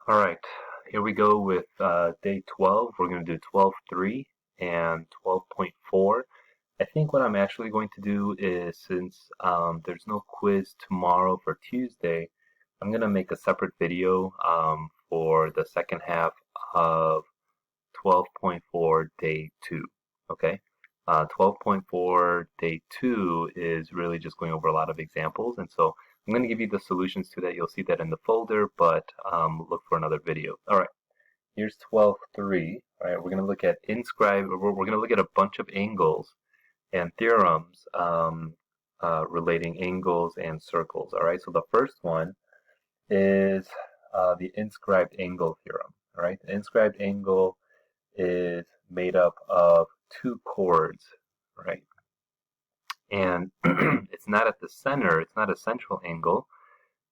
Alright, here we go with day 12. We're going to do 12.3 and 12.4. I think what I'm actually going to do is, since there's no quiz tomorrow for Tuesday, I'm going to make a separate video for the second half of 12.4 day 2. Okay? 12.4 day 2 is really just going over a lot of examples, and so I'm going to give you the solutions to that. You'll see that in the folder, but look for another video. All right, here's 12.3. All right, we're going to look at inscribe. We're going to look at a bunch of angles and theorems relating angles and circles. All right, so the first one is the inscribed angle theorem. All right, the inscribed angle is made up of two chords, right? And it's not at the center, it's not a central angle,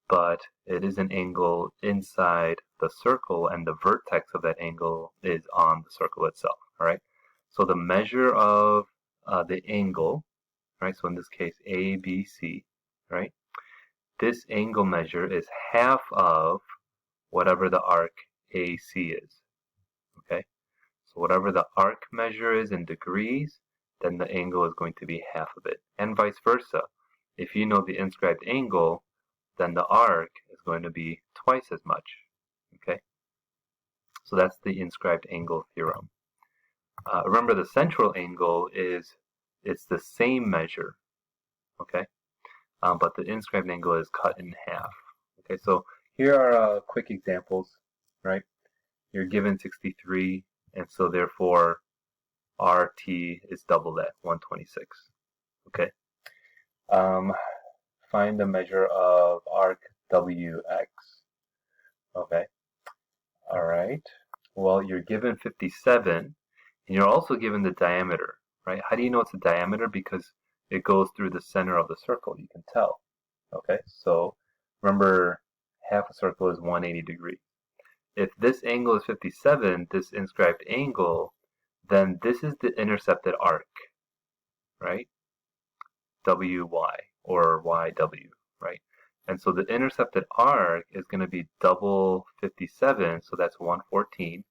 but it is an angle inside the circle, and the vertex of that angle is on the circle itself, all right? So the measure of the angle, right, so in this case ABC, right, this angle measure is half of whatever the arc AC is, okay? So whatever the arc measure is in degrees, then the angle is going to be half of it, and vice versa. If you know the inscribed angle, then the arc is going to be twice as much, okay? So that's the inscribed angle theorem. Remember, the central angle it's the same measure, okay? But the inscribed angle is cut in half. Okay, so here are quick examples, right? You're given 63, and so therefore RT is double that, 126. Okay. Find the measure of arc WX. Okay. All right. Well, you're given 57, and you're also given the diameter, right? How do you know it's a diameter? Because it goes through the center of the circle. You can tell. Okay. So remember, half a circle is 180 degrees. If this angle is 57, this inscribed angle, then this is the intercepted arc, right? WY or YW, right? And so the intercepted arc is going to be double 57, so that's 114.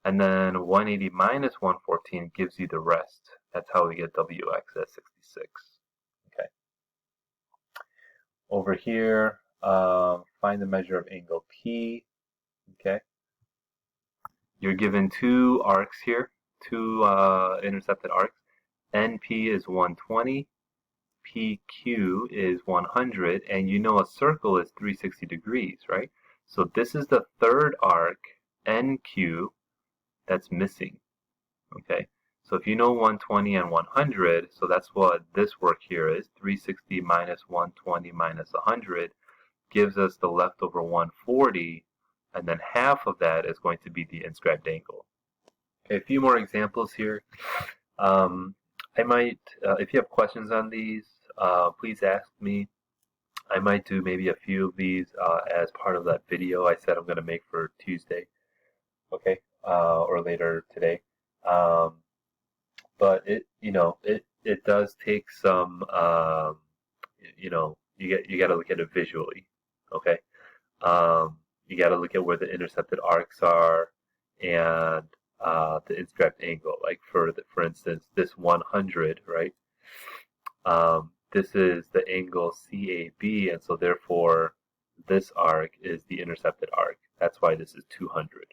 And then 180 minus 114 gives you the rest. That's how we get WX at 66. Okay. Over here, find the measure of angle P. Okay. You're given two arcs here, two intercepted arcs. NP is 120. PQ is 100, and you know a circle is 360 degrees, right? So this is the third arc, NQ, that's missing, okay? So if you know 120 and 100, so that's what this work here is, 360 minus 120 minus 100 gives us the leftover 140, and then half of that is going to be the inscribed angle. Okay, a few more examples here. I might, if you have questions on these, please ask me. I might do maybe a few of these as part of that video I said I'm going to make for Tuesday, okay, or later today. But it does take some, you got to look at it visually, okay. You got to look at where the intercepted arcs are and the inscribed angle. Like for instance, this 100, right? This is the angle CAB, and so therefore this arc is the intercepted arc. That's why this is 200.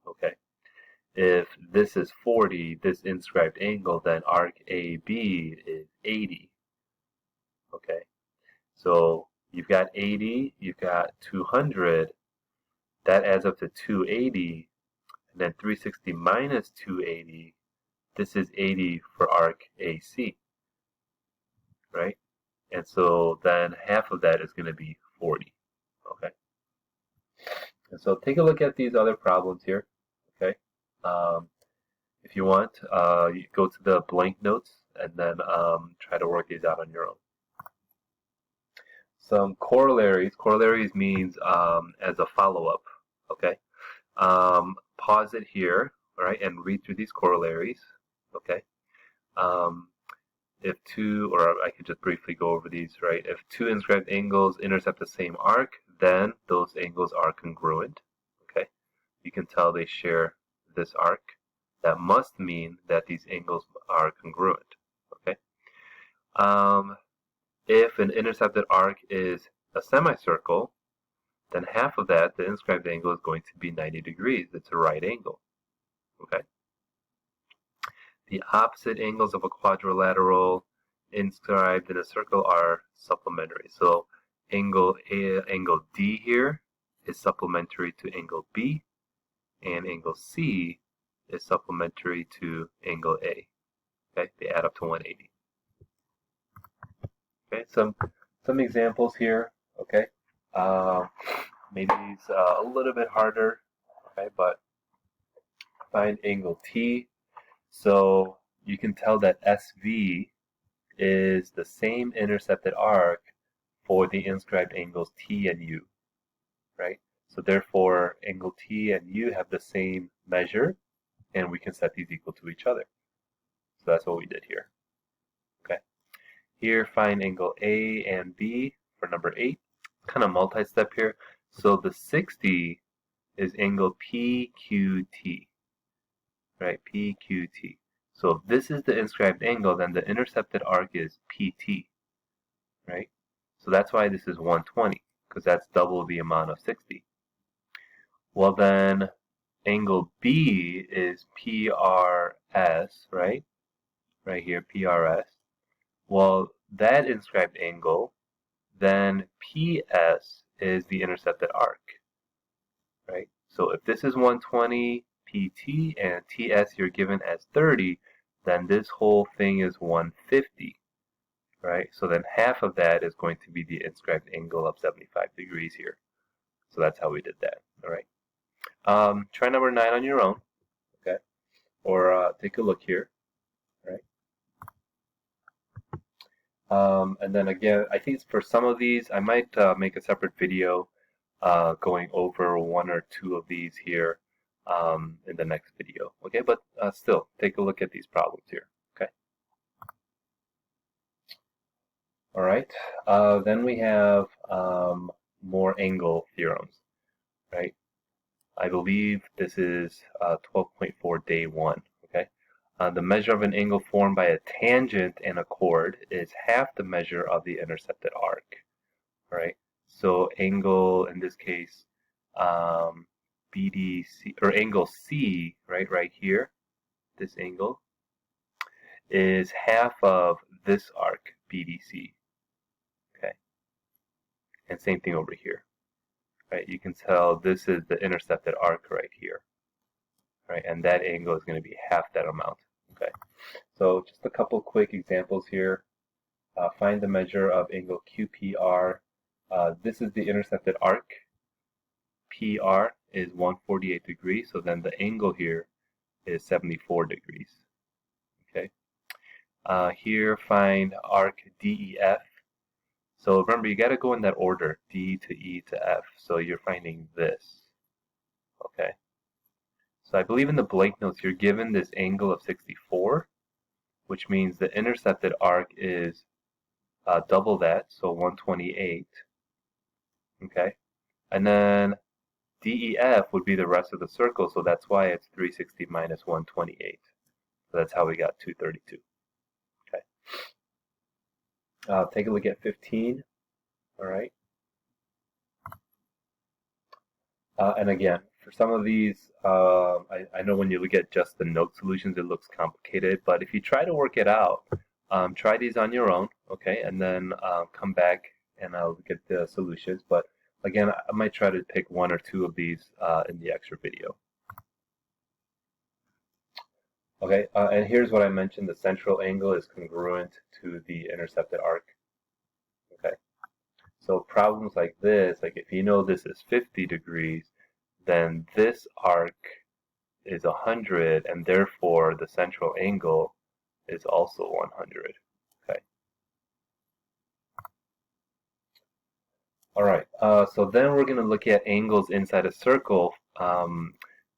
Okay. If this is 40, this inscribed angle, then arc AB is 80. Okay. So you've got 80, you've got 200. That adds up to 280. And then 360 minus 280, this is 80 for arc AC, right? And so then half of that is going to be 40, okay? And so take a look at these other problems here, okay? If you want, you go to the blank notes and then try to work these out on your own. Some corollaries. Corollaries means as a follow-up, okay? Pause it here, all right, and read through these corollaries, okay? If two, or I could just briefly go over these, right? If two inscribed angles intercept the same arc, then those angles are congruent, you can tell they share this arc. That must mean that these angles are congruent. Okay. If an intercepted arc is a semicircle, then half of that, the inscribed angle, is going to be 90 degrees. It's a right angle. Okay. The opposite angles of a quadrilateral inscribed in a circle are supplementary. So angle D here is supplementary to angle B, and angle C is supplementary to angle A. Okay, they add up to 180. Okay, some examples here. Okay, maybe it's a little bit harder. Okay, but find angle T. So you can tell that SV is the same intercepted arc for the inscribed angles T and U, right? So therefore, angle T and U have the same measure, and we can set these equal to each other. So that's what we did here. Okay. Here, find angle A and B for number 8. Kind of multi-step here. So the 60 is angle PQT, right? PQT. So if this is the inscribed angle, then the intercepted arc is PT, right? So that's why this is 120, because that's double the amount of 60. Well then, angle B is PRS, right? Right here, PRS. Well, that inscribed angle, then PS is the intercepted arc, right? So if this is 120 PT and TS you're given as 30, then this whole thing is 150, right? So then half of that is going to be the inscribed angle of 75 degrees here. So that's how we did that, all right? Try number 9 on your own, okay? Or take a look here, right? And then again, I think for some of these, I might make a separate video going over 1 or 2 of these here in the next video, okay? But still, take a look at these problems here, okay? All right, then we have more angle theorems, right? I believe this is 12.4 day 1, okay? The measure of an angle formed by a tangent and a chord is half the measure of the intercepted arc, right? So angle, in this case, BDC, or angle C, right here, this angle, is half of this arc, BDC, okay? And same thing over here, right? You can tell this is the intercepted arc right here, right? And that angle is going to be half that amount, okay? So just a couple quick examples here. Find the measure of angle QPR. This is the intercepted arc. PR is 148 degrees, so then the angle here is 74 degrees. Okay. Here, find arc DEF. So remember, you got to go in that order, D to E to F. So you're finding this. Okay. So I believe in the blank notes, you're given this angle of 64, which means the intercepted arc is double that, so 128. Okay. And then DEF would be the rest of the circle, so that's why it's 360 minus 128. So that's how we got 232. Okay. Take a look at 15. All right. And again, for some of these, I know when you look at just the note solutions, it looks complicated. But if you try to work it out, try these on your own, okay? And then come back and I'll get the solutions. But again, I might try to pick 1 or 2 of these in the extra video. Okay, and here's what I mentioned. The central angle is congruent to the intercepted arc. Okay, so problems like this, like if you know this is 50 degrees, then this arc is 100, and therefore the central angle is also 100. Okay. All right, so then we're going to look at angles inside a circle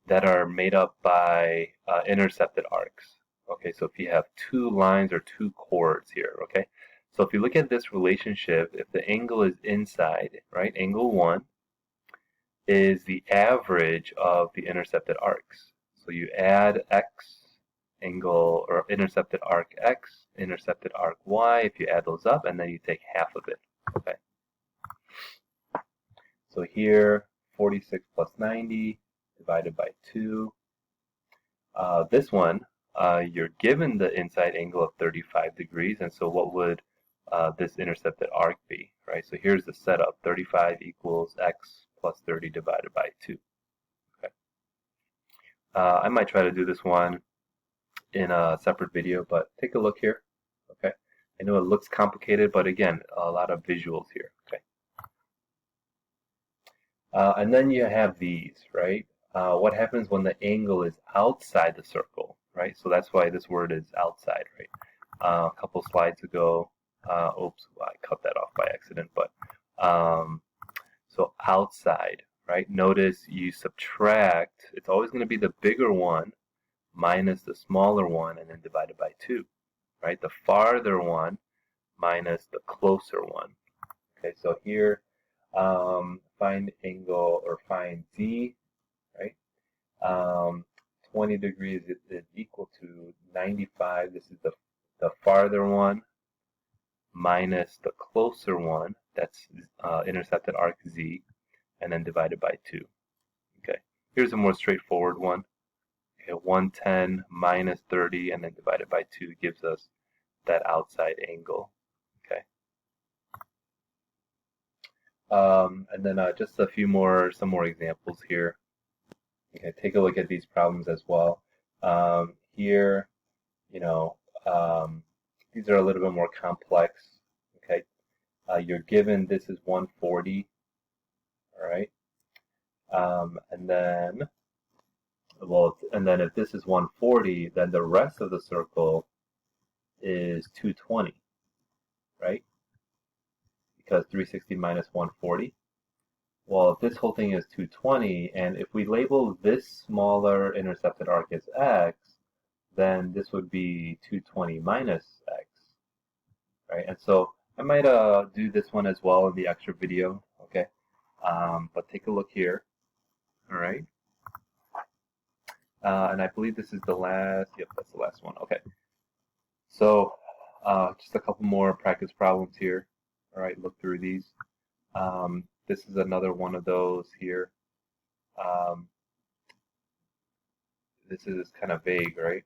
that are made up by intercepted arcs. Okay, so if you have 2 lines or 2 chords here, okay? So if you look at this relationship, if the angle is inside, right, angle 1, is the average of the intercepted arcs. So you add x angle or intercepted arc x, intercepted arc y, if you add those up, and then you take half of it. Okay. So here, 46 plus 90 divided by 2. This one, you're given the inside angle of 35 degrees, and so what would this intercepted arc be, right? So here's the setup. 35 equals x plus 30 divided by 2. Okay. I might try to do this one in a separate video, but take a look here. Okay. I know it looks complicated, but again, a lot of visuals here. Okay. And then you have these, right? What happens when the angle is outside the circle, right? So that's why this word is outside, right? A couple slides ago, oops, I cut that off by accident, but so outside, right? Notice you subtract, it's always going to be the bigger one minus the smaller one and then divided by 2, right? The farther one minus the closer one. Okay, so here, find angle or find Z, right? 20 degrees is equal to 95. This is the farther one minus the closer one, that's intercepted arc Z, and then divided by 2. Okay, here's a more straightforward one. Okay, 110 minus 30 and then divided by 2 gives us that outside angle. Okay. And then just some more examples here. Okay, take a look at these problems as well. Here, you know, these are a little bit more complex. Okay, you're given this is 140. All right, and then if this is 140, then the rest of the circle is 220, right? Because 360 minus 140. Well, if this whole thing is 220, and if we label this smaller intercepted arc as x, then this would be 220 minus x, right? And so I might do this one as well in the extra video, okay? But take a look here, all right? And I believe this is the last, yep, that's the last one, okay. So just a couple more practice problems here, all right, look through these. This is another one of those here. This is kind of vague, right?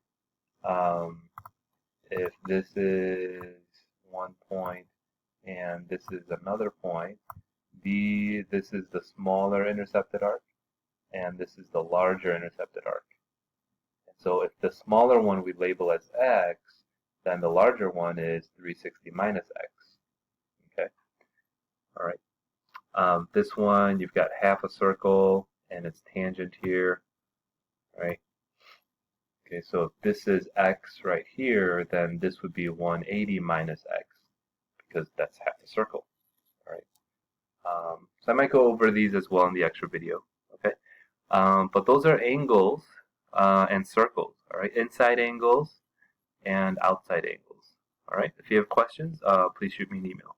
If this is one point and this is another point, this is the smaller intercepted arc and this is the larger intercepted arc. And so if the smaller one we label as x, then the larger one is 360 minus x. Okay? All right. This one, you've got half a circle and its tangent here, right? Okay, so if this is x right here, then this would be 180 minus x, because that's half the circle, all right? So I might go over these as well in the extra video, okay? But those are angles and circles, all right? Inside angles and outside angles, all right? If you have questions, please shoot me an email.